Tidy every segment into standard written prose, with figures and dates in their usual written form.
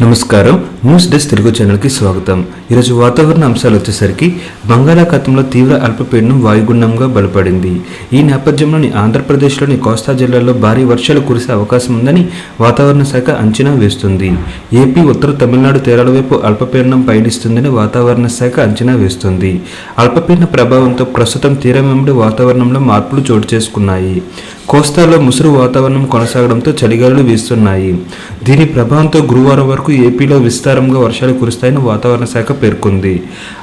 నమస్కారం. News desk Telugu ఛానల్కి స్వాగతం. ఈరోజు వాతావరణ అంశాలు వచ్చేసరికి బంగాళాఖాతంలో తీవ్ర అల్పపీడనం వాయుగుండంగా బలపడింది. ఈ నేపథ్యంలోని ఆంధ్రప్రదేశ్లోని కోస్తా జిల్లాల్లో భారీ వర్షాలు కురిసే అవకాశం ఉందని వాతావరణ శాఖ అంచనా వేస్తుంది. ఏపీ ఉత్తర తమిళనాడు తీరాల వైపు అల్పపీడనం పయనిస్తుందని వాతావరణ శాఖ అంచనా వేస్తుంది. అల్పపీడన ప్రభావంతో ప్రస్తుతం తీరం వెంబడి వాతావరణంలో మార్పులు చోటు చేసుకున్నాయి. కోస్తాలో ముసురు వాతావరణం కొనసాగడంతో చలిగాలులు వీస్తున్నాయి. దీని ప్రభావంతో గురువారం వరకు ఏపీలో విస్తారంగా వర్షాలు కురుస్తాయని వాతావరణ శాఖ పేర్కొంది.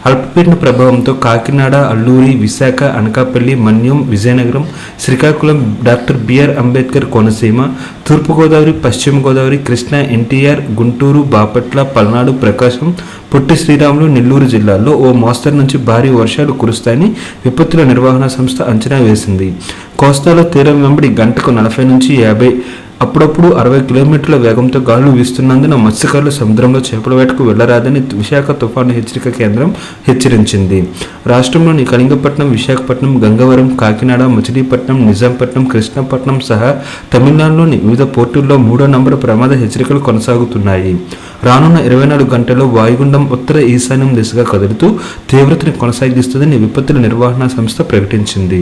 అల్పపీడన ప్రభావంతో కాకినాడ, అల్లూరి, విశాఖ, అనకాపల్లి, మన్యం, విజయనగరం, శ్రీకాకుళం, డాక్టర్ బిఆర్ అంబేద్కర్ కోనసీమ, తూర్పుగోదావరి, పశ్చిమ గోదావరి, కృష్ణా, ఎన్టీఆర్, గుంటూరు, బాపట్ల, పల్నాడు, ప్రకాశం, పొట్టి శ్రీరాములు, నెల్లూరు జిల్లాల్లో ఓ మోస్తరు నుంచి భారీ వర్షాలు కురుస్తాయని విపత్తుల నిర్వహణ సంస్థ అంచనా వేసింది. కోస్తాలో తీరం వెంబడి గంటకు 40 నుంచి 50, అప్పుడప్పుడు 60 కిలోమీటర్ల వేగంతో గాలులు వీస్తున్నందున మత్స్యకారులు సముద్రంలో చేపల వేటకు వెళ్లరాదని విశాఖ తుఫాను హెచ్చరిక కేంద్రం హెచ్చరించింది. రాష్ట్రంలోని కళింగపట్నం, విశాఖపట్నం, గంగవరం, కాకినాడ, మచిలీపట్నం, నిజాంపట్నం, కృష్ణపట్నం సహా తమిళనాడులోని వివిధ పోర్టుల్లో 3వ నంబరు ప్రమాద హెచ్చరికలు కొనసాగుతున్నాయి. రానున్న 24 గంటల్లో వాయుగుండం ఉత్తర ఈశాన్యం దిశగా కదులుతూ తీవ్రతను కొనసాగిస్తుందని విపత్తుల నిర్వహణ సంస్థ ప్రకటించింది.